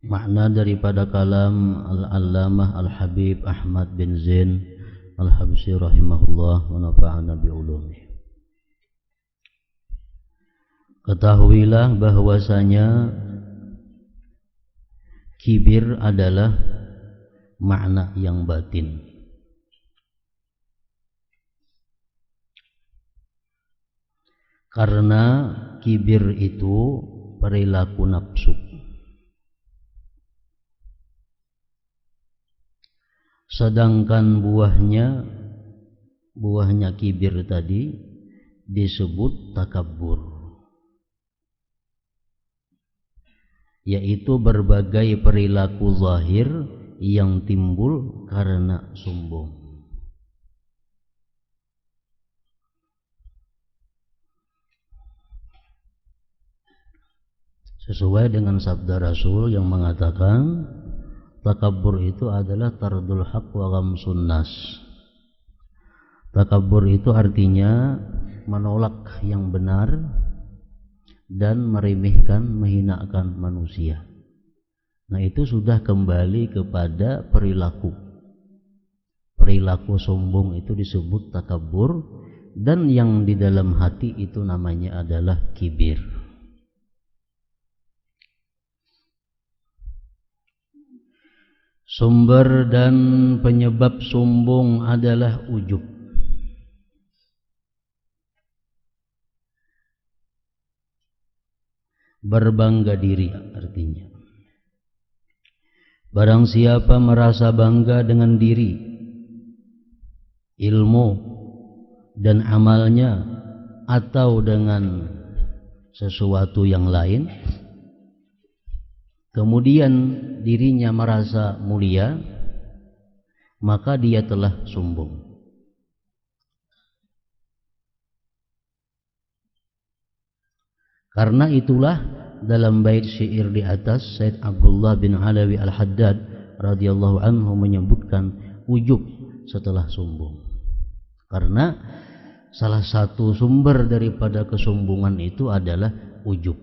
Makna daripada kalam Al-Allamah Al-Habib Ahmad bin Zain Al-Habsyi rahimahullah wa nafa'ana bi'ulumi. Ketahuilah bahwasanya kibir adalah makna yang batin. Karena kibir itu perilaku nafsu. Sedangkan buahnya kibir tadi disebut takabbur, yaitu berbagai perilaku zahir yang timbul karena sombong. Sesuai dengan sabda Rasul yang mengatakan takabbur itu adalah tardul haq wa ghamsun nas. Takabbur itu artinya menolak yang benar dan meremehkan, menghinakan manusia. Nah, itu sudah kembali kepada perilaku. Perilaku sombong itu disebut takabbur, dan yang di dalam hati itu namanya adalah kibir. Sumber dan penyebab sombong adalah ujub. Berbangga diri artinya. Barang siapa merasa bangga dengan diri, ilmu dan amalnya, atau dengan sesuatu yang lain, kemudian dirinya merasa mulia, maka dia telah sombong. Karena itulah dalam bait syair di atas, Said Abdullah bin Alawi Al-Haddad radhiyallahu anhu menyebutkan ujub setelah sombong. Karena salah satu sumber daripada kesombongan itu adalah ujub.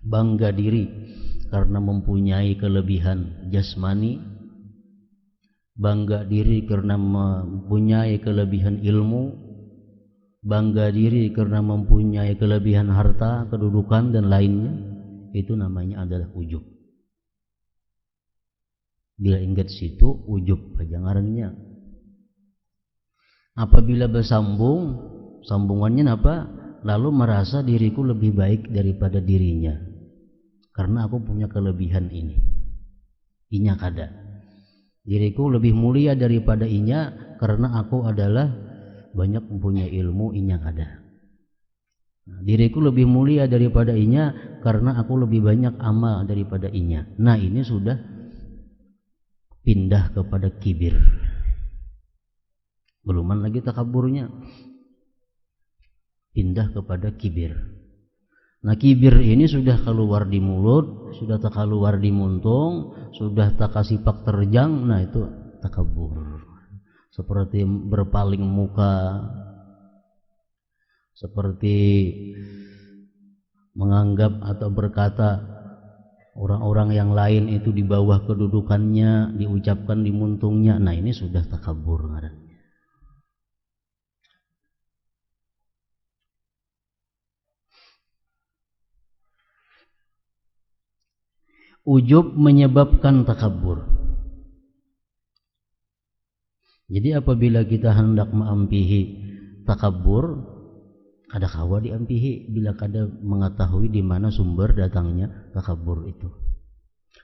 Bangga diri karena mempunyai kelebihan jasmani, bangga diri karena mempunyai kelebihan ilmu, bangga diri karena mempunyai kelebihan harta, kedudukan dan lainnya. Itu namanya adalah ujub. Bila ingat situ, ujub aja ngarannya. Apabila bersambung, sambungannya apa? Lalu merasa diriku lebih baik daripada dirinya karena aku punya kelebihan ini. Inya kada. Diriku lebih mulia daripada inya karena aku adalah banyak mempunyai ilmu, inya kada. Diriku lebih mulia daripada inya karena aku lebih banyak amal daripada inya. Nah, ini sudah pindah kepada kibir. Beluman lagi takaburnya. Pindah kepada kibir. Nah, kibir ini sudah keluar di mulut, sudah tak keluar di muntung, sudah tak kasipak terjang. Nah, itu takabur. Seperti berpaling muka, seperti menganggap atau berkata orang-orang yang lain itu di bawah kedudukannya, diucapkan di muntungnya. Nah, ini sudah takabur ngarannya. Ujub menyebabkan takabur. Jadi apabila kita hendak mengampihi takabur, kada kawa diampihi bila kada mengetahui di mana sumber datangnya takabur itu.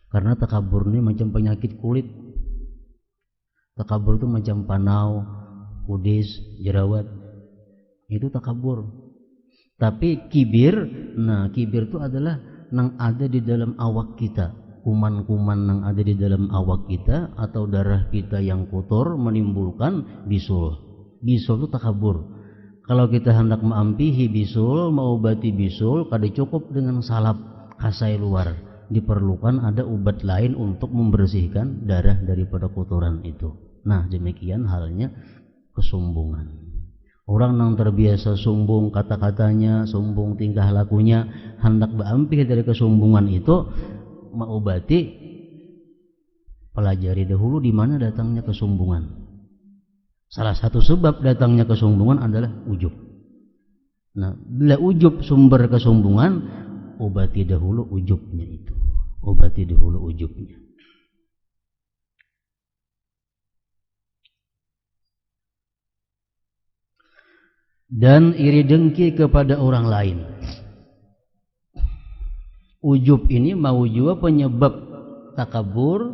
Karena takabur ini macam penyakit kulit. Takabur itu macam panau, kudis, jerawat. Itu takabur. Tapi kibir, nah kibir itu adalah yang ada di dalam awak kita, kuman-kuman yang ada di dalam awak kita atau darah kita yang kotor menimbulkan bisul. Bisul itu takabur. Kalau kita hendak mengampihi bisul, mengobati bisul, kada cukup dengan salap kasai luar. Diperlukan ada obat lain untuk membersihkan darah daripada kotoran itu. Nah, demikian halnya kesombongan. Orang yang terbiasa sombong kata-katanya, sombong tingkah lakunya, hendak berampih dari kesombongan itu, mengobati, pelajari dahulu di mana datangnya kesombongan. Salah satu sebab datangnya kesombongan adalah ujub. Nah, bila ujub sumber kesombongan, obati dahulu ujubnya itu. Obati dahulu ujubnya. Dan iri dengki kepada orang lain. Ujub ini mau juga penyebab takabur,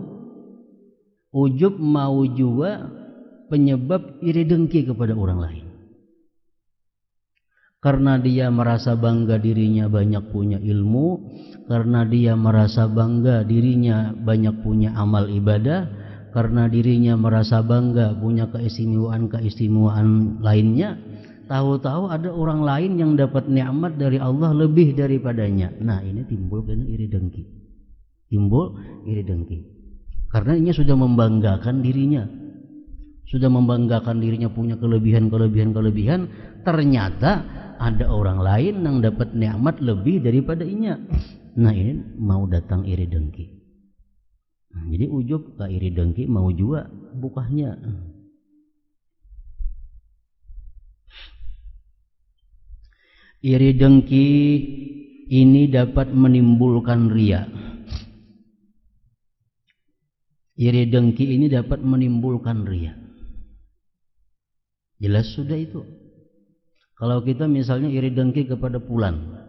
ujub mau juga penyebab iri dengki kepada orang lain. Karena dia merasa bangga dirinya banyak punya ilmu, karena dia merasa bangga dirinya banyak punya amal ibadah, karena dirinya merasa bangga punya keistimewaan lainnya, tahu-tahu ada orang lain yang dapat nikmat dari Allah lebih daripadanya. Nah, ini timbul karena iri dengki. Timbul iri dengki. Karena ini sudah membanggakan dirinya. Sudah membanggakan dirinya punya kelebihan, ternyata ada orang lain yang dapat nikmat lebih daripada inya. Nah, ini mau datang iri dengki. Nah, jadi ujub ke iri dengki mau juga bukahnya. Iri dengki ini dapat menimbulkan riya. Iri dengki ini dapat menimbulkan riya. Jelas sudah itu. Kalau kita misalnya iri dengki kepada fulan,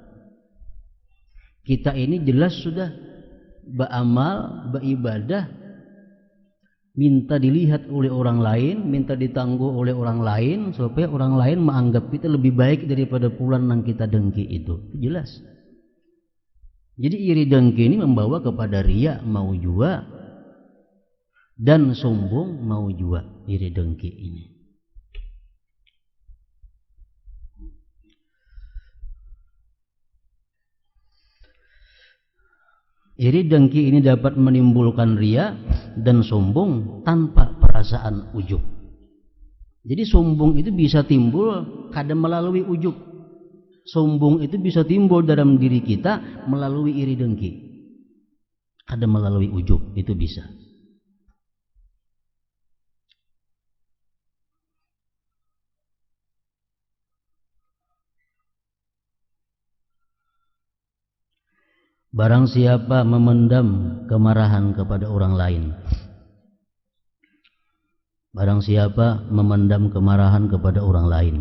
kita ini jelas sudah beramal, beribadah, minta dilihat oleh orang lain, minta ditangguh oleh orang lain, supaya orang lain menganggap kita lebih baik daripada fulan yang kita dengki itu. Jelas. Jadi iri dengki ini membawa kepada riya mau jua, dan sombong mau jua iri dengki ini. Iri dengki ini dapat menimbulkan riya dan sombong tanpa perasaan ujub. Jadi sombong itu bisa timbul kadang melalui ujub. Sombong itu bisa timbul dalam diri kita melalui iri dengki. Kadang melalui ujub itu bisa. Barang siapa memendam kemarahan kepada orang lain, barang siapa memendam kemarahan kepada orang lain,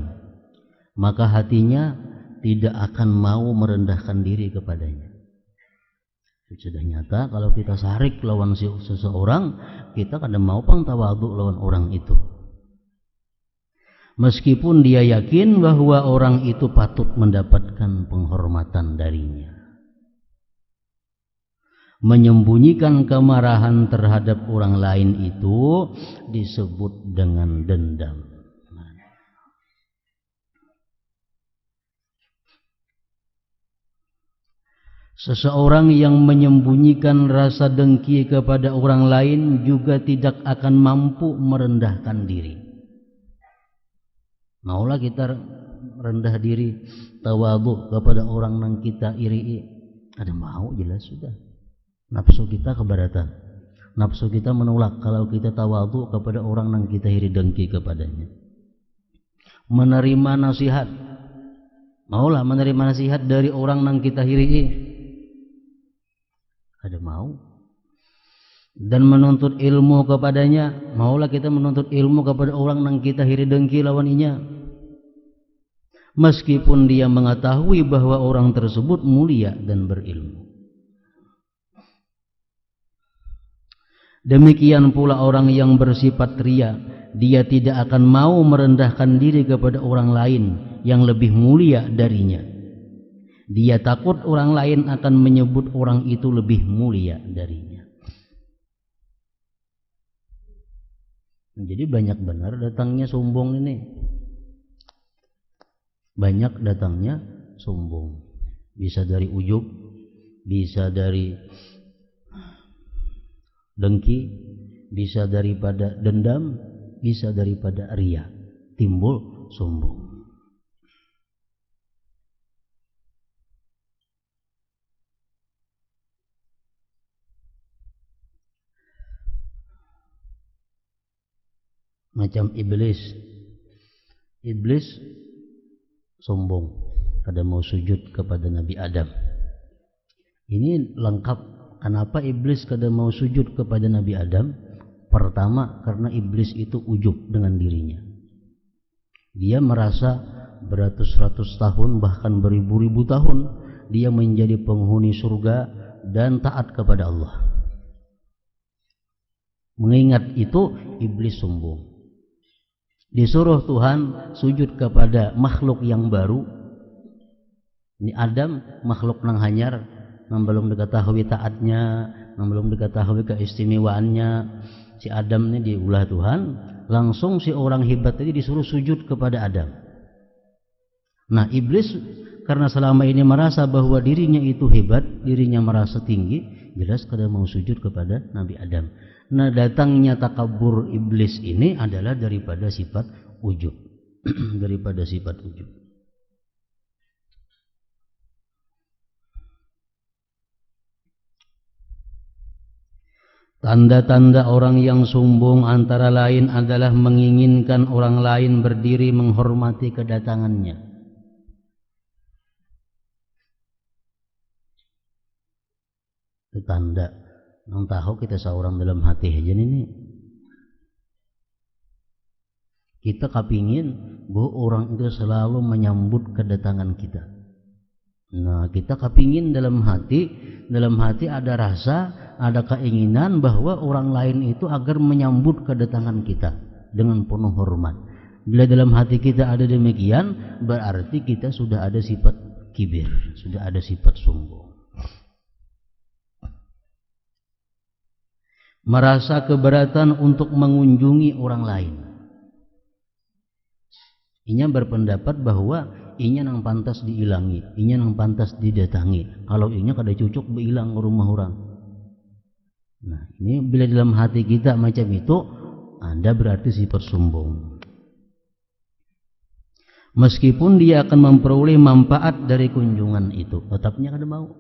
maka hatinya tidak akan mau merendahkan diri kepadanya. Sudah nyata kalau kita sarik lawan seseorang, kita kadang mau tawadhu lawan orang itu. Meskipun dia yakin bahwa orang itu patut mendapatkan penghormatan darinya. Menyembunyikan kemarahan terhadap orang lain itu disebut dengan dendam. Seseorang yang menyembunyikan rasa dengki kepada orang lain juga tidak akan mampu merendahkan diri. Maulah kita rendah diri, tawadhu kepada orang yang kita iri, ada mau jelas sudah. Nafsu kita keberatan. Nafsu kita menolak kalau kita tawadhu kepada orang yang kita iri dengki kepadanya. Menerima nasihat. Maulah menerima nasihat dari orang yang kita iri. Ada mau. Dan menuntut ilmu kepadanya. Maulah kita menuntut ilmu kepada orang yang kita iri dengki lawaninya. Meskipun dia mengetahui bahwa orang tersebut mulia dan berilmu. Demikian pula orang yang bersifat riya, dia tidak akan mau merendahkan diri kepada orang lain yang lebih mulia darinya. Dia takut orang lain akan menyebut orang itu lebih mulia darinya. Jadi banyak benar datangnya sombong ini. Banyak datangnya sombong. Bisa dari ujub, bisa dari dengki, bisa daripada dendam, bisa daripada riya, timbul sombong. Macam iblis. Iblis sombong pada mau sujud kepada Nabi Adam. Ini lengkap. Kenapa iblis kada mau sujud kepada Nabi Adam? Pertama, karena iblis itu ujub dengan dirinya. Dia merasa beratus-ratus tahun, bahkan beribu-ribu tahun dia menjadi penghuni surga dan taat kepada Allah. Mengingat itu, iblis sombong. Disuruh Tuhan sujud kepada makhluk yang baru. Ini Adam, makhluk nang hanyar, nang belum diketahui taatnya, nang belum diketahui keistimewaannya. Si Adam ini diulah Tuhan, langsung si orang hebat tadi disuruh sujud kepada Adam. Nah, iblis karena selama ini merasa bahwa dirinya itu hebat, dirinya merasa tinggi, jelas kada mau sujud kepada Nabi Adam. Nah, datangnya takabur iblis ini adalah daripada sifat ujub. Daripada sifat ujub. Tanda-tanda orang yang sombong antara lain adalah menginginkan orang lain berdiri menghormati kedatangannya. Itu tanda nang tahu kita seorang dalam hati aja ini. Kita kepingin bahwa orang itu selalu menyambut kedatangan kita. Nah, kita kepingin dalam hati ada rasa, ada keinginan bahwa orang lain itu agar menyambut kedatangan kita dengan penuh hormat. Bila dalam hati kita ada demikian, berarti kita sudah ada sifat kibir, sudah ada sifat sombong. Merasa keberatan untuk mengunjungi orang lain. Inya berpendapat bahwa inya nang pantas diilangi, inya nang pantas didatangi. Kalau inya kada cucuk bilang rumah orang. Nah, ini bila dalam hati kita macam itu, Anda berarti sifat sombong. Meskipun dia akan memperoleh manfaat dari kunjungan itu, tetapnya kada mau.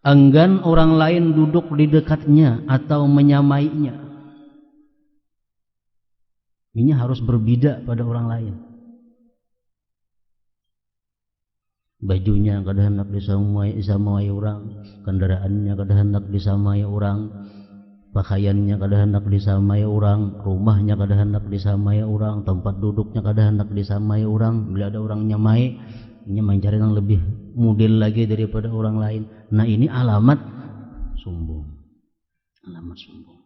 Enggan orang lain duduk di dekatnya atau menyamainya. Ini harus berbeda pada orang lain. Bajunya kada hendak disamai orang, kendaraannya kada hendak disamai orang, pakaiannya kada hendak disamai orang, rumahnya kada hendak disamai orang, tempat duduknya kada hendak disamai orang. Bila ada orang nyamai, ini mencari yang lebih model lagi daripada orang lain. Nah, ini alamat sombong. Alamat sombong.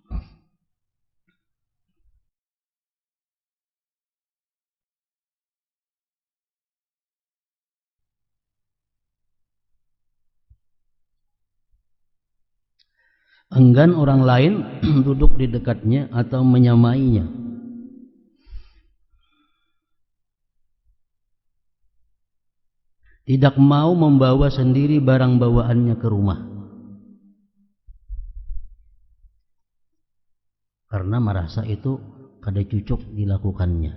Enggan orang lain duduk di dekatnya atau menyamainya. Tidak mau membawa sendiri barang bawaannya ke rumah. Karena merasa itu kada cucuk dilakukannya.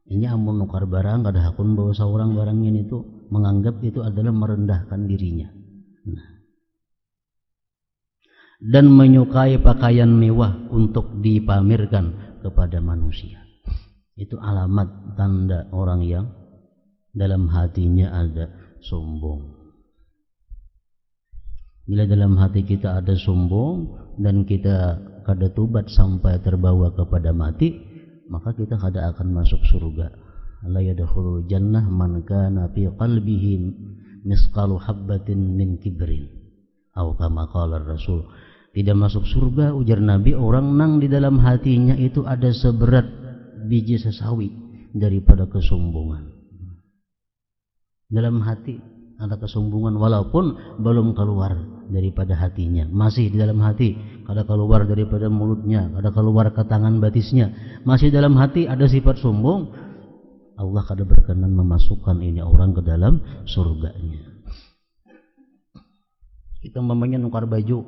Ini amun nukar barang kada hakun bawa seorang barangnya itu, menganggap itu adalah merendahkan dirinya. Nah. Dan menyukai pakaian mewah untuk dipamerkan kepada manusia. Itu alamat tanda orang yang dalam hatinya ada sombong. Bila dalam hati kita ada sombong dan kita kada tobat sampai terbawa kepada mati, maka kita kada akan masuk surga. La yadkhulul jannah man kana fi qalbihi misqalu habbatin min kibrin. Atau kama qala Rasul. Tidak masuk surga, ujar Nabi, orang nang di dalam hatinya itu ada seberat biji sesawi daripada kesombongan. Dalam hati ada kesombongan walaupun belum keluar daripada hatinya, masih di dalam hati, kada keluar daripada mulutnya, kada keluar ke tangan batisnya, masih dalam hati ada sifat sombong. Allah kada berkenan memasukkan ini orang ke dalam surganya. Kita mamanya nukar baju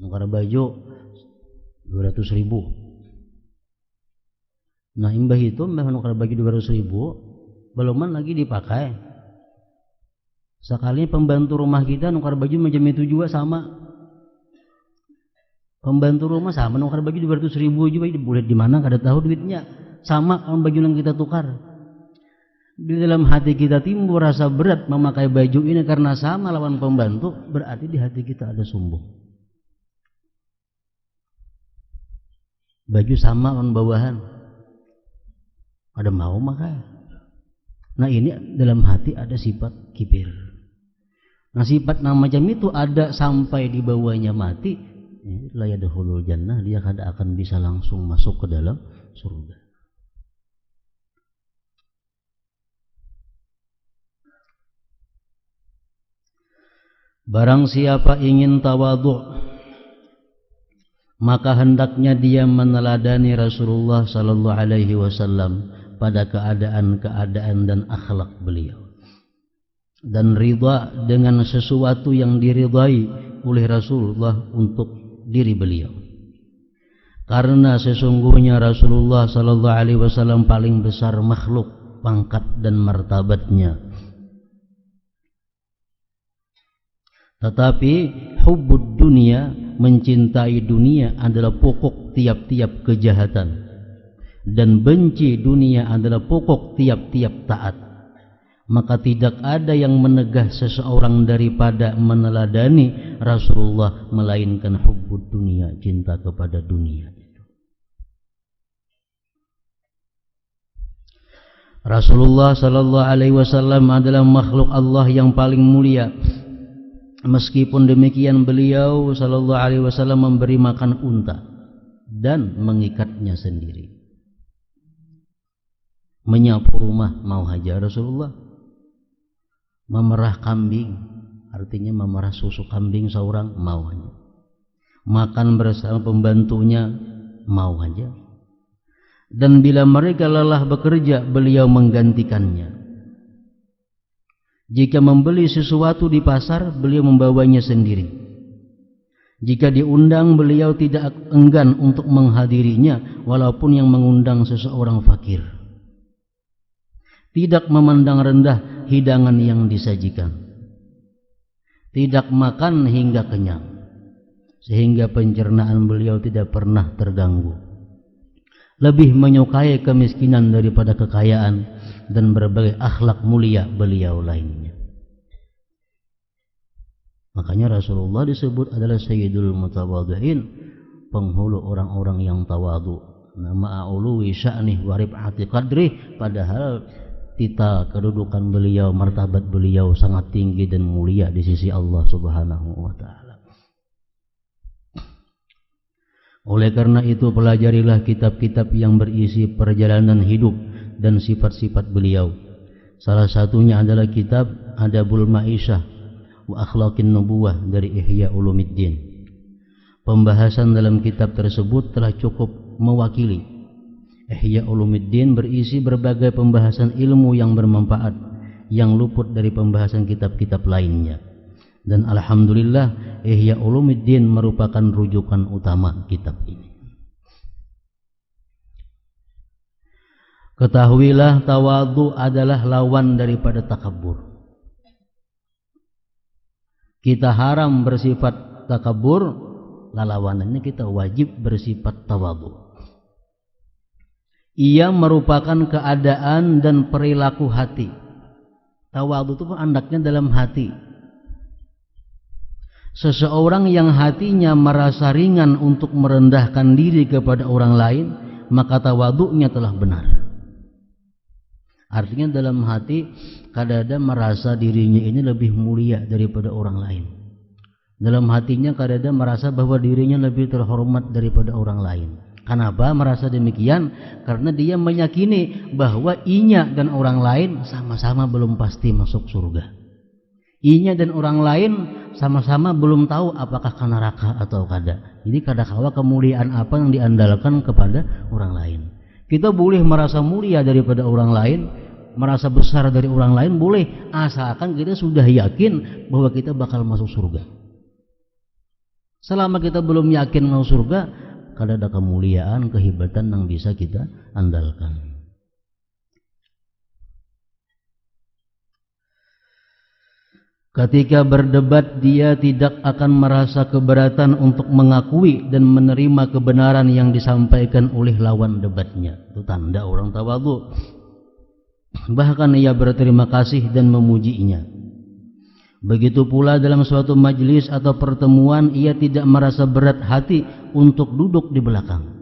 200.000. Nah, imbah itu nukar baju 200.000 beluman lagi dipakai. Sekali pembantu rumah kita nukar baju macam itu juga sama. Pembantu rumah sama nukar baju 200.000 juga boleh di mana kada tahu duitnya. Sama kalau baju yang kita tukar. Di dalam hati kita timbul rasa berat memakai baju ini karena sama lawan pembantu, berarti di hati kita ada sombong. Baju sama lawan bawahan. Ada mau makai. Nah ini dalam hati ada sifat kibir. Nah sifat macam itu ada sampai di bawahnya mati. La yadkhulul jannah, dia kada akan bisa langsung masuk ke dalam surga. Barang siapa ingin tawadhu, maka hendaknya dia meneladani Rasulullah sallallahu alaihi wasallam pada keadaan-keadaan dan akhlak beliau, dan ridha dengan sesuatu yang diridai oleh Rasulullah untuk diri beliau. Karena sesungguhnya Rasulullah sallallahu alaihi wasallam paling besar makhluk pangkat dan martabatnya. Tetapi hubbud dunia, mencintai dunia adalah pokok tiap-tiap kejahatan, dan benci dunia adalah pokok tiap-tiap taat. Maka tidak ada yang menegah seseorang daripada meneladani Rasulullah melainkan hubbud dunia, cinta kepada dunia. Rasulullah sallallahu alaihi wasallam adalah makhluk Allah yang paling mulia. Meskipun demikian beliau sallallahu alaihi wasallam memberi makan unta dan mengikatnya sendiri. Menyapu rumah mau haja Rasulullah. Memerah kambing, artinya memerah susu kambing seorang mau aja. Makan bersama pembantunya mau aja. Dan bila mereka lelah bekerja, beliau menggantikannya. Jika membeli sesuatu di pasar, beliau membawanya sendiri. Jika diundang, beliau tidak enggan untuk menghadirinya, walaupun yang mengundang seseorang fakir. Tidak memandang rendah hidangan yang disajikan. Tidak makan hingga kenyang, sehingga pencernaan beliau tidak pernah terganggu. Lebih menyukai kemiskinan daripada kekayaan, dan berbagai akhlak mulia beliau lainnya. Makanya Rasulullah disebut adalah Sayyidul Mutawadhi'in, penghulu orang-orang yang tawadu. Nama a'ului sya'nih wa rib'ati qadrih, padahal tita kedudukan beliau, martabat beliau sangat tinggi dan mulia di sisi Allah Subhanahu wa taala. Oleh karena itu pelajarilah kitab-kitab yang berisi perjalanan hidup dan sifat-sifat beliau. Salah satunya adalah kitab Adabul Ma'isyah wa Akhlaqin Nubuwah dari Ihya Ulumuddin. Pembahasan dalam kitab tersebut telah cukup mewakili. Ihya Ulumuddin berisi berbagai pembahasan ilmu yang bermanfaat yang luput dari pembahasan kitab-kitab lainnya. Dan alhamdulillah Ihya Ulumuddin merupakan rujukan utama kitab ini. Ketahuilah tawadhu adalah lawan daripada takabur. Kita haram bersifat takabur, lawanannya kita wajib bersifat tawadhu. Ia merupakan keadaan dan perilaku hati. Tawadhu itu andaknya dalam hati. Seseorang yang hatinya merasa ringan untuk merendahkan diri kepada orang lain, maka tawadhu'nya telah benar. Artinya dalam hati kadang-kadang merasa dirinya ini lebih mulia daripada orang lain. Dalam hatinya kadang-kadang merasa bahwa dirinya lebih terhormat daripada orang lain. Kenapa merasa demikian? Karena dia meyakini bahwa inya dan orang lain sama-sama belum pasti masuk surga. Inya dan orang lain sama-sama belum tahu apakah ke neraka atau kada. Jadi kadang-kala kemuliaan apa yang diandalkan kepada orang lain. Kita boleh merasa mulia daripada orang lain, merasa besar dari orang lain boleh, asalkan kita sudah yakin bahwa kita bakal masuk surga. Selama kita belum yakin masuk surga, kada ada kemuliaan, kehebatan yang bisa kita andalkan. Ketika berdebat dia tidak akan merasa keberatan untuk mengakui dan menerima kebenaran yang disampaikan oleh lawan debatnya. Itu tanda orang tawadhu. Bahkan ia berterima kasih dan memujinya. Begitu pula dalam suatu majelis atau pertemuan ia tidak merasa berat hati untuk duduk di belakang.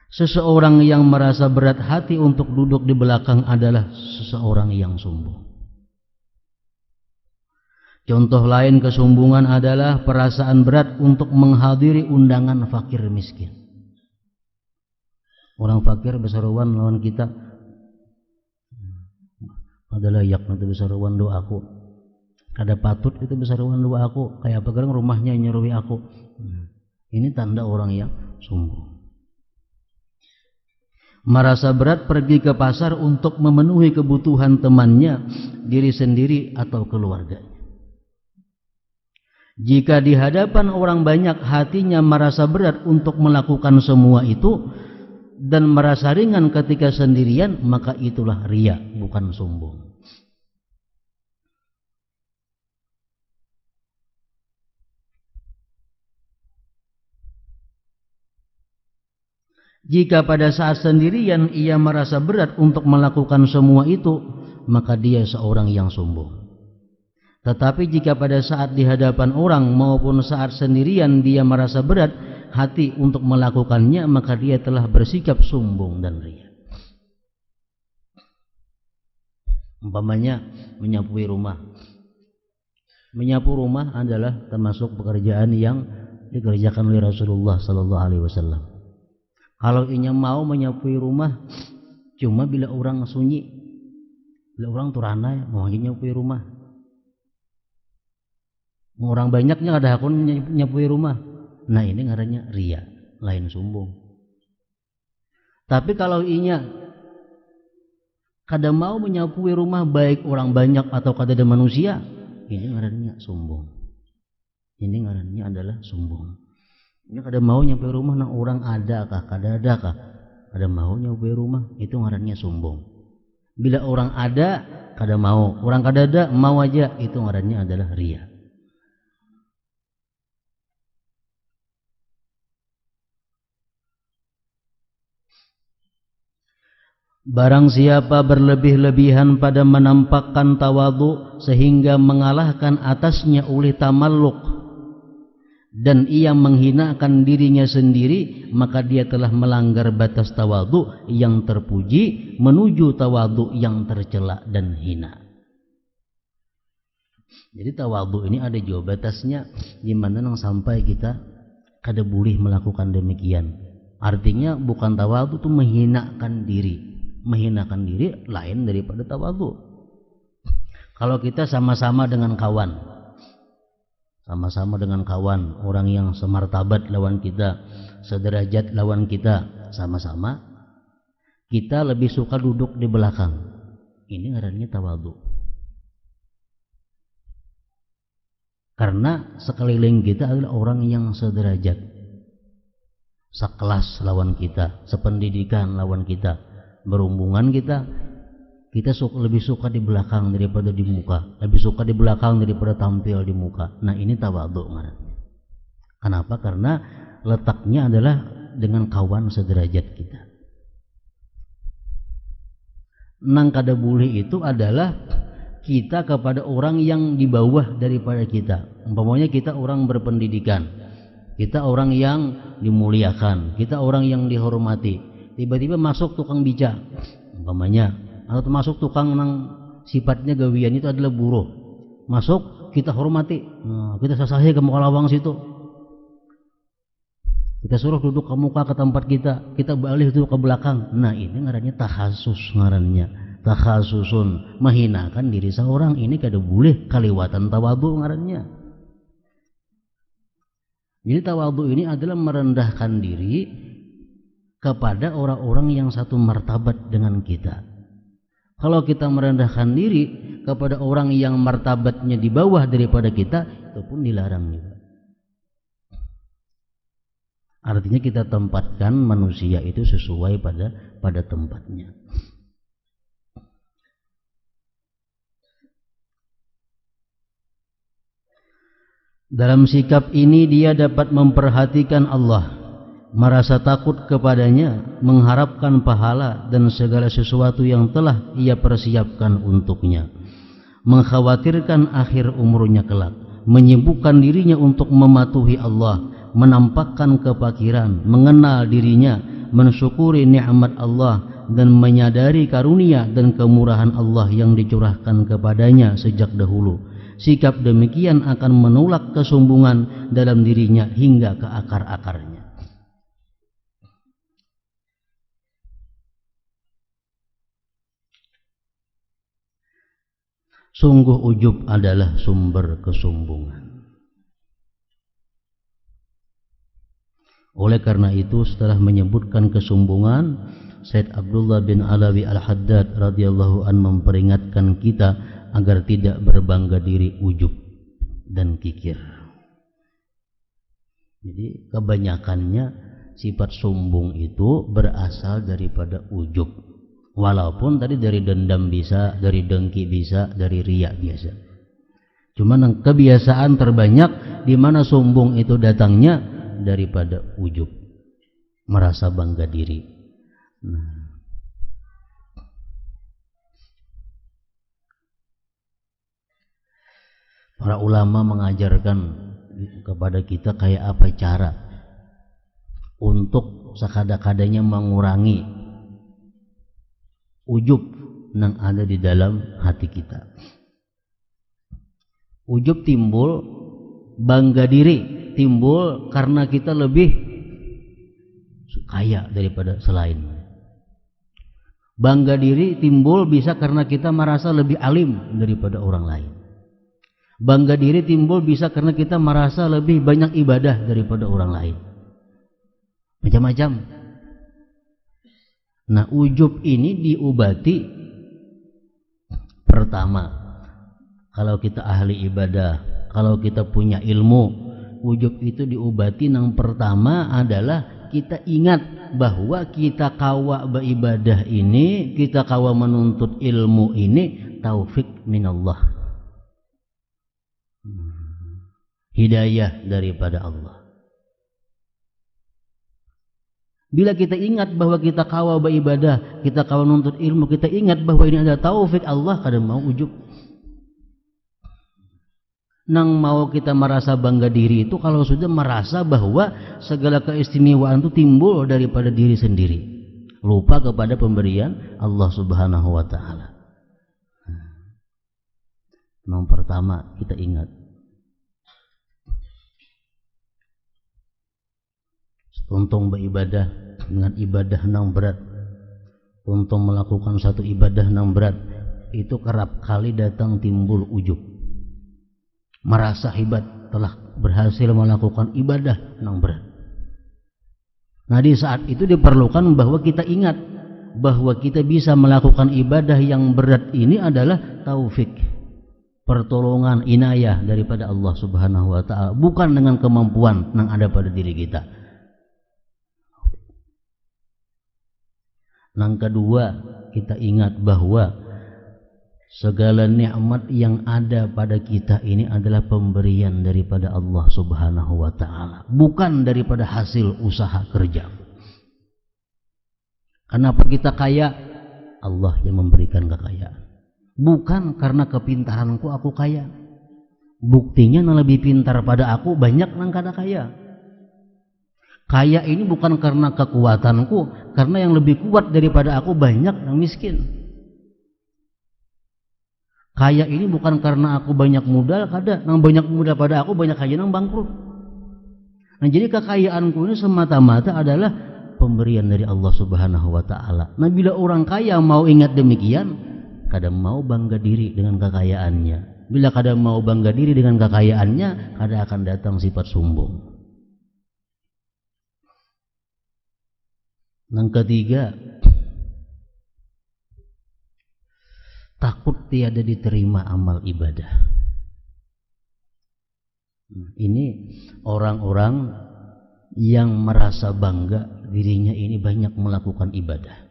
Seseorang yang merasa berat hati untuk duduk di belakang adalah seseorang yang sombong. Contoh lain kesombongan adalah perasaan berat untuk menghadiri undangan fakir miskin. Orang fakir besaruan lawan kita adalah yak nanti besaruan doaku. Kada patut itu besaruan doa aku. Kayak apa gerang rumahnya nyeruwi aku. Ini tanda orang yang sombong. Merasa berat pergi ke pasar untuk memenuhi kebutuhan temannya, diri sendiri atau keluarganya. Jika di hadapan orang banyak hatinya merasa berat untuk melakukan semua itu dan merasa ringan ketika sendirian, maka itulah riya, bukan sombong. Jika pada saat sendirian ia merasa berat untuk melakukan semua itu, maka dia seorang yang sombong. Tetapi jika pada saat di hadapan orang maupun saat sendirian dia merasa berat hati untuk melakukannya, maka dia telah bersikap sombong dan riya. Umpamanya menyapui rumah. Menyapu rumah adalah termasuk pekerjaan yang dikerjakan oleh Rasulullah sallallahu alaihi wasallam. Kalau inya mau menyapui rumah cuma bila orang sunyi, bila orang turana mau menyapui rumah. Orang banyaknya ada hakun nyapui rumah. Nah ini ngarannya riya, lain sombong. Tapi kalau inya kada mau menyapui rumah baik orang banyak atau kada ada manusia, ini ngarannya sombong. Ini ngarannya adalah sombong. Ini kada mau nyapui rumah nang orang ada kah, kada ada kah? Kada mau nyapui rumah, itu ngarannya sombong. Bila orang ada kada mau, orang kada ada mau aja, itu ngarannya adalah riya. Barang siapa berlebih-lebihan pada menampakkan tawadhu sehingga mengalahkan atasnya oleh tamalluk dan ia menghinakan dirinya sendiri, maka dia telah melanggar batas tawadhu yang terpuji menuju tawadhu yang tercela dan hina. Jadi tawadhu ini ada juga batasnya, di mana nang sampai kita kada boleh melakukan demikian. Artinya bukan tawadhu itu menghinakan diri. Menghinakan diri lain daripada tawadhu. Kalau kita sama-sama dengan kawan, orang yang semartabat lawan kita, sederajat lawan kita, sama-sama, kita lebih suka duduk di belakang. Ini ngarannya tawadhu. Karena sekeliling kita adalah orang yang sederajat, sekelas lawan kita, sependidikan lawan kita, berhubungan kita lebih suka di belakang daripada di muka, lebih suka di belakang daripada tampil di muka. Nah ini tawadhu ngarannya. Kenapa? Karena letaknya adalah dengan kawan sederajat kita. Nang kada boleh itu adalah kita kepada orang yang di bawah daripada kita. Umpamanya kita orang berpendidikan, kita orang yang dimuliakan, kita orang yang dihormati. Tiba-tiba masuk tukang bijak, umpamanya, atau masuk tukang nang sifatnya gawian itu adalah buruh. Masuk kita hormati, kita sasahi ke muka lawang situ. Kita suruh duduk ke muka ke tempat kita balik duduk ke belakang. Nah ini ngarannya takhasus, ngarannya takhasusun, menghinakan diri seorang. Ini kada boleh, kaliwatan tawadhu ngarannya. Jadi tawadhu ini adalah merendahkan diri kepada orang-orang yang satu martabat dengan kita. Kalau kita merendahkan diri kepada orang yang martabatnya di bawah daripada kita, itu pun dilarang juga. Artinya kita tempatkan manusia itu sesuai pada tempatnya. Dalam sikap ini dia dapat memperhatikan Allah, merasa takut kepadanya, mengharapkan pahala dan segala sesuatu yang telah ia persiapkan untuknya, mengkhawatirkan akhir umurnya kelak, menyibukkan dirinya untuk mematuhi Allah, menampakkan kefakiran, mengenal dirinya, mensyukuri nikmat Allah dan menyadari karunia dan kemurahan Allah yang dicurahkan kepadanya sejak dahulu. Sikap demikian akan menolak kesombongan dalam dirinya hingga ke akar-akarnya. Sungguh ujub adalah sumber kesombongan. Oleh karena itu, setelah menyebutkan kesombongan, Said Abdullah bin Alawi Al-Haddad radhiyallahu an memperingatkan kita agar tidak berbangga diri, ujub dan kikir. Jadi kebanyakannya sifat sombong itu berasal daripada ujub. Walaupun tadi dari dendam bisa, dari dengki bisa, dari riya biasa. Cuman kebiasaan terbanyak di mana sombong itu datangnya daripada ujub, merasa bangga diri. Nah, para ulama mengajarkan kepada kita kayak apa cara untuk sekada-kadanya mengurangi ujub yang ada di dalam hati kita. Ujub timbul, bangga diri timbul karena kita lebih kaya daripada selain. Bangga diri timbul bisa karena kita merasa lebih alim daripada orang lain. Bangga diri timbul bisa karena kita merasa lebih banyak ibadah daripada orang lain. Macam-macam. Nah, ujub ini diobati pertama, kalau kita ahli ibadah, kalau kita punya ilmu, ujub itu diobati yang pertama adalah kita ingat bahwa kita kawa beribadah ini, kita kawa menuntut ilmu ini taufik minallah, hidayah daripada Allah. Bila kita ingat bahwa kita kawa beribadah, kita kawa menuntut ilmu, kita ingat bahwa ini adalah taufik Allah, kadang mau ujub. Nang mau kita merasa bangga diri itu kalau sudah merasa bahwa segala keistimewaan itu timbul daripada diri sendiri, lupa kepada pemberian Allah Subhanahu wa taala. Yang pertama kita ingat. Untung beribadah dengan ibadah yang berat, untung melakukan satu ibadah yang berat, itu kerap kali datang timbul ujub, merasa hebat telah berhasil melakukan ibadah yang berat. Nah, di saat itu diperlukan bahwa kita ingat bahwa kita bisa melakukan ibadah yang berat ini adalah taufik, pertolongan, inayah daripada Allah Subhanahu wa taala, bukan dengan kemampuan yang ada pada diri kita. Yang kedua, kita ingat bahwa segala nikmat yang ada pada kita ini adalah pemberian daripada Allah Subhanahu wa taala, bukan daripada hasil usaha kerja. Kenapa kita kaya? Allah yang memberikan kekayaan. Bukan karena kepintaranku aku kaya. Buktinya yang lebih pintar pada aku banyak yang kada kaya. Kaya ini bukan karena kekuatanku, karena yang lebih kuat daripada aku banyak yang miskin. Kaya ini bukan karena aku banyak modal, kada, yang banyak modal pada aku banyak aja yang bangkrut. Nah, jadi kekayaanku ini semata-mata adalah pemberian dari Allah Subhanahu wa taala. Nah, bila orang kaya mau ingat demikian, kada mau bangga diri dengan kekayaannya. Bila kada mau bangga diri dengan kekayaannya, kada akan datang sifat sombong. Yang ketiga, takut tiada diterima amal ibadah. Ini orang-orang yang merasa bangga dirinya ini banyak melakukan ibadah.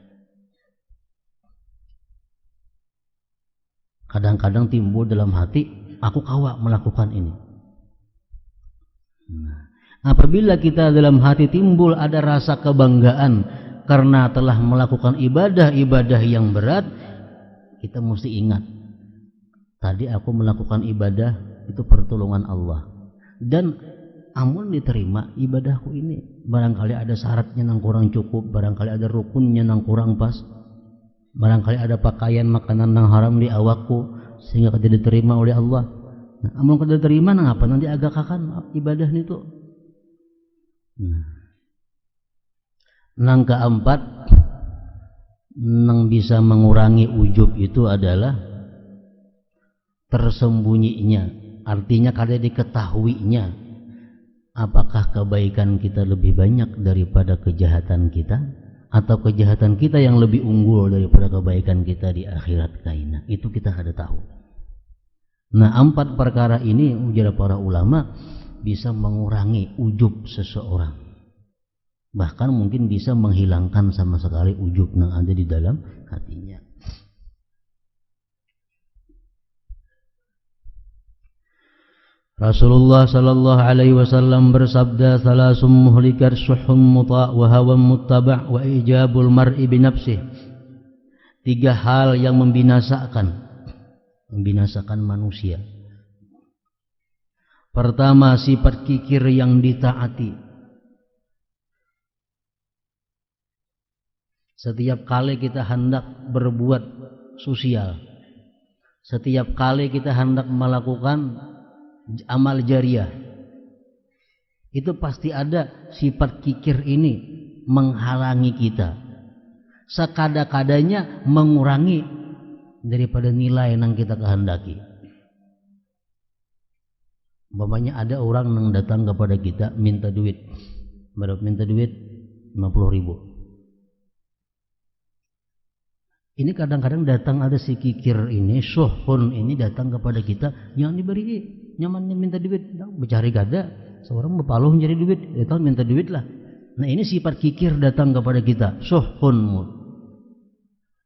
Kadang-kadang timbul dalam hati, aku kawa melakukan ini. Apabila kita dalam hati timbul ada rasa kebanggaan karena telah melakukan ibadah-ibadah yang berat, kita mesti ingat, tadi aku melakukan ibadah itu pertolongan Allah, dan amun diterima ibadahku ini. Barangkali ada syaratnya yang kurang cukup, barangkali ada rukunnya yang kurang pas, barangkali ada pakaian makanan yang haram di awakku sehingga tidak diterima oleh Allah. Nah, amun kada diterima nang apa nanti agak akan ibadah itu. Nang keempat, nang bisa mengurangi ujub itu adalah tersembunyinya, artinya kada diketahuinya apakah kebaikan kita lebih banyak daripada kejahatan kita, atau kejahatan kita yang lebih unggul daripada kebaikan kita di akhirat kaina. Itu kita kada tahu. Nah, 4 perkara ini ujar para ulama bisa mengurangi ujub seseorang, bahkan mungkin bisa menghilangkan sama sekali ujub yang ada di dalam hatinya. Rasulullah sallallahu alaihi wasallam bersabda, "Salasum muhlikat syuhun muta' wa hawan muttaba' wa ijabul mar'i bi nafsihi." 3 hal yang membinasakan manusia. Pertama, sifat kikir yang ditaati. Setiap kali kita hendak berbuat sosial, setiap kali kita hendak melakukan amal jariah, itu pasti ada sifat kikir ini menghalangi kita, sekada-kadanya mengurangi daripada nilai yang kita kehendaki. Umpamanya ada orang yang datang kepada kita minta duit, minta duit 50.000. Ini kadang-kadang datang ada si kikir ini, syuhun ini datang kepada kita, yang diberi nyamannya minta duit, bercari gada, seorang berpaluh mencari duit, datang minta duit lah. Nah, ini sifat kikir datang kepada kita, syuhun.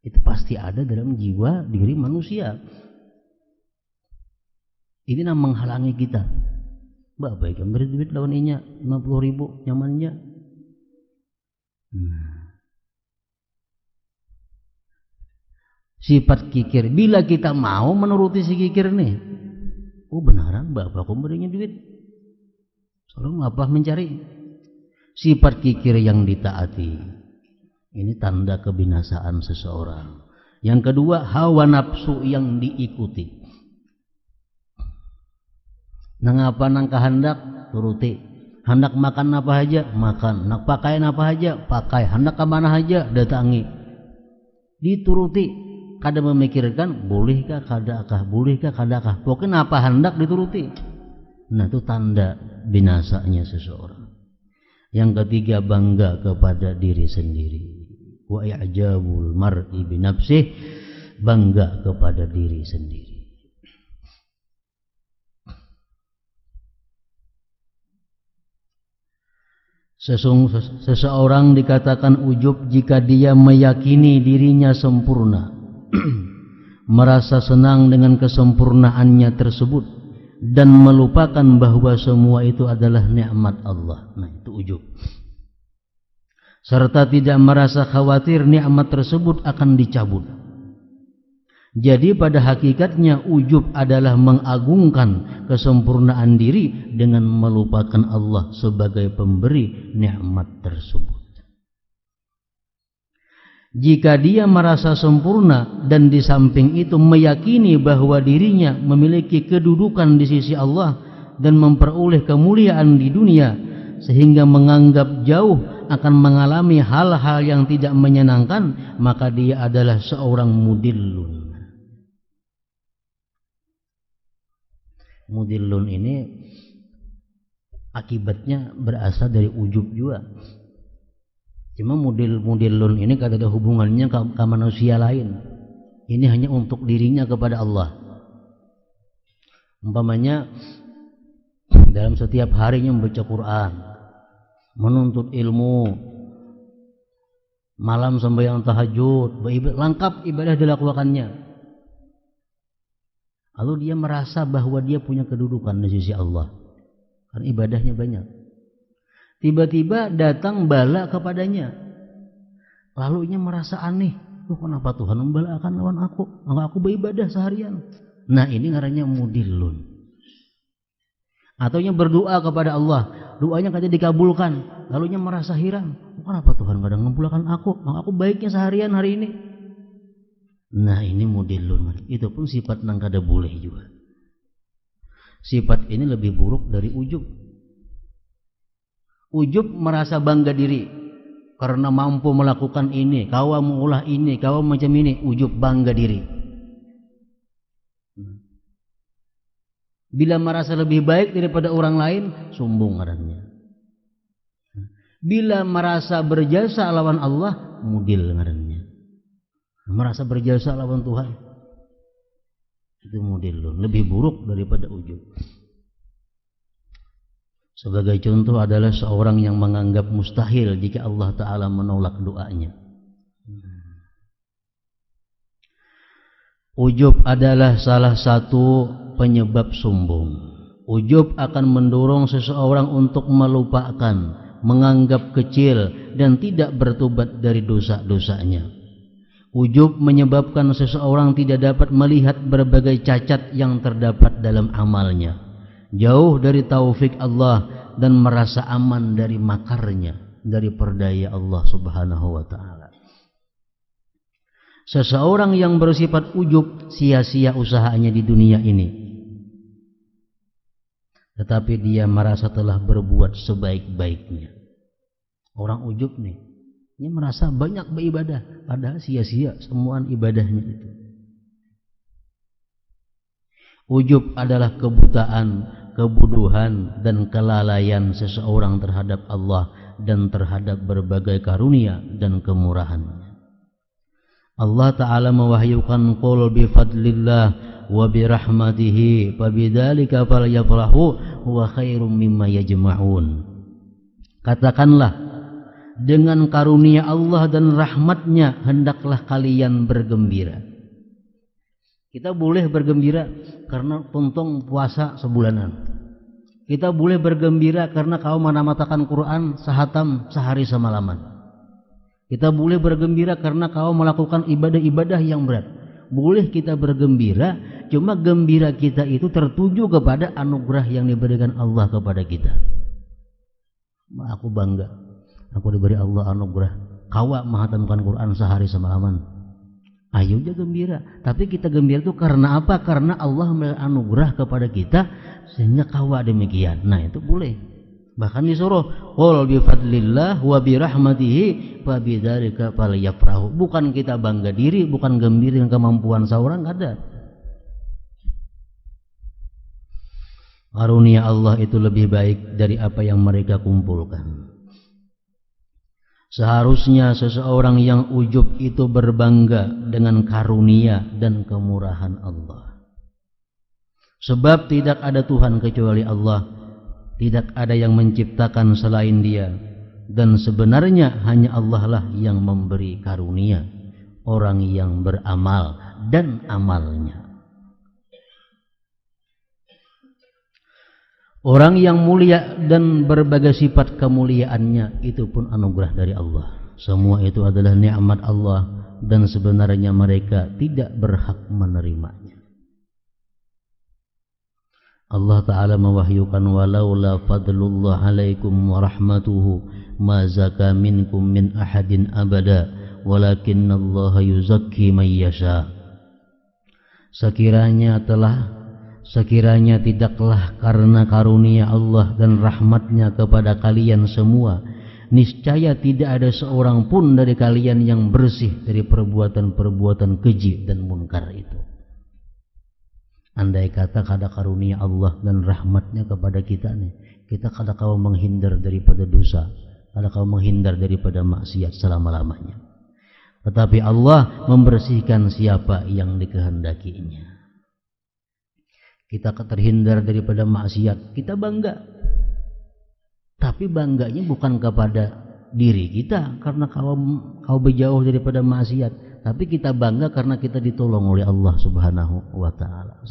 Itu pasti ada dalam jiwa diri manusia. Ini yang menghalangi kita. Bapak ikan beri duit lawan inya 50.000 nyamannya. Sifat kikir. Bila kita mau menuruti si kikir nih, oh benaran bapak aku berinya duit, soalnya ngapa mencari. Sifat kikir yang ditaati, ini tanda kebinasaan seseorang. Yang kedua, hawa nafsu yang diikuti. Nang apa nang kehendak turuti, hendak makan apa aja makan, hendak pakaian apa aja pakai, hendak ke mana aja datangi, dituruti, kada memikirkan bolehkah kadakah, bolehkah kadakah, pokoknya apa hendak dituruti. Nah, itu tanda binasanya seseorang. Yang ketiga, bangga kepada diri sendiri. Wa i'jabul mar'i bi nafsihi, bangga kepada diri sendiri. Seseorang dikatakan ujub jika dia meyakini dirinya sempurna, merasa senang dengan kesempurnaannya tersebut, dan melupakan bahwa semua itu adalah nikmat Allah. Nah, itu ujub. Serta tidak merasa khawatir nikmat tersebut akan dicabut. Jadi pada hakikatnya ujub adalah mengagungkan kesempurnaan diri dengan melupakan Allah sebagai pemberi nikmat tersebut. Jika dia merasa sempurna dan di samping itu meyakini bahwa dirinya memiliki kedudukan di sisi Allah dan memperoleh kemuliaan di dunia, sehingga menganggap jauh akan mengalami hal-hal yang tidak menyenangkan, maka dia adalah seorang mudillun. Mudillun ini akibatnya berasal dari ujub juga. Cuma mudillun ini kada ada hubungannya ke manusia lain. Ini hanya untuk dirinya kepada Allah. Umpamanya dalam setiap harinya membaca Quran, menuntut ilmu, malam sembahyang tahajud, lengkap ibadah dilakukannya. Lalu dia merasa bahwa dia punya kedudukan di sisi Allah karena ibadahnya banyak. Tiba-tiba datang bala kepadanya. Lalu ia merasa aneh. Kenapa Tuhan membalakan lawan aku? Aku beribadah seharian. Nah, ini ngarannya mudillun. Atau yang berdoa kepada Allah, doanya katanya dikabulkan, lalu nya merasa heran, kenapa Tuhan kadang ngabulkan aku baiknya seharian hari ini. Nah, ini mudillun. Itu pun sifat nang kada boleh juga. Sifat ini lebih buruk dari ujub. Ujub merasa bangga diri karena mampu melakukan ini, kau mengulah ini, kau macam ini. Ujub bangga diri. Bila merasa lebih baik daripada orang lain, sombong ngarannya. Bila merasa berjasa lawan Allah, mudil ngarannya. Merasa berjasa lawan Tuhan, itu mudil, lebih buruk daripada ujub. Sebagai contoh adalah seorang yang menganggap mustahil jika Allah Ta'ala menolak doanya. Ujub adalah salah satu penyebab sombong. Ujub akan mendorong seseorang untuk melupakan, menganggap kecil, dan tidak bertobat dari dosa-dosanya. Ujub menyebabkan seseorang tidak dapat melihat berbagai cacat yang terdapat dalam amalnya, jauh dari taufik Allah, dan merasa aman dari makarnya, dari perdaya Allah Subhanahu wa Ta'ala. Seseorang yang bersifat ujub sia-sia usahanya di dunia ini, tetapi dia merasa telah berbuat sebaik-baiknya. Orang ujub nih, dia merasa banyak beribadah, padahal sia-sia semuaan ibadahnya itu. Ujub adalah kebutaan, kebodohan, dan kelalaian seseorang terhadap Allah dan terhadap berbagai karunia dan kemurahan. Allah Ta'ala mewahyukan qul bifadlillah wa birahmatihi fabidzalika falyafrahu huwa khairum mimma yajma'un. Katakanlah, dengan karunia Allah dan rahmatnya hendaklah kalian bergembira. Kita boleh bergembira karena tuntung puasa sebulanan. Kita boleh bergembira karena kau menamatakan Quran sehatam sehari semalaman. Kita boleh bergembira karena kau melakukan ibadah-ibadah yang berat. Boleh kita bergembira, cuma gembira kita itu tertuju kepada anugerah yang diberikan Allah kepada kita. Aku bangga, aku diberi Allah anugerah. Kau menghatamkan Quran sehari semalaman. Ayo aja gembira. Tapi kita gembira itu karena apa? Karena Allah memberikan anugerah kepada kita sehingga kau demikian. Nah, itu boleh. Bahkan disuruh qul bifadlillah wa birahmatihi fabidzalika falyafrahu. Bukan kita bangga diri, bukan gembira dengan kemampuan seorang, ada. Karunia Allah itu lebih baik dari apa yang mereka kumpulkan. Seharusnya seseorang yang ujub itu berbangga dengan karunia dan kemurahan Allah. Sebab tidak ada Tuhan kecuali Allah. Tidak ada yang menciptakan selain Dia, dan sebenarnya hanya Allah lah yang memberi karunia orang yang beramal dan amalnya. Orang yang mulia dan berbagai sifat kemuliaannya itu pun anugerah dari Allah. Semua itu adalah nikmat Allah dan sebenarnya mereka tidak berhak menerimanya. Allah Ta'ala mewahyukan walaula fadlullah alaikum wa rahmatuhu ma zaka minkum min ahadin abada walakinnallaha yuzakki man yasha. Sekiranya tidaklah karena karunia Allah dan rahmatnya kepada kalian semua, niscaya tidak ada seorang pun dari kalian yang bersih dari perbuatan-perbuatan keji dan munkar itu. Andai kata kada karunia Allah dan rahmatnya kepada kita nih, kita kada kau menghindar daripada dosa, kada kau menghindar daripada maksiat selama-lamanya. Tetapi Allah membersihkan siapa yang dikehendakinya. Kita terhindar daripada maksiat, kita bangga. Tapi bangganya bukan kepada diri kita karena kau berjauh daripada maksiat, tapi kita bangga karena kita ditolong oleh Allah Subhanahu wa Ta'ala.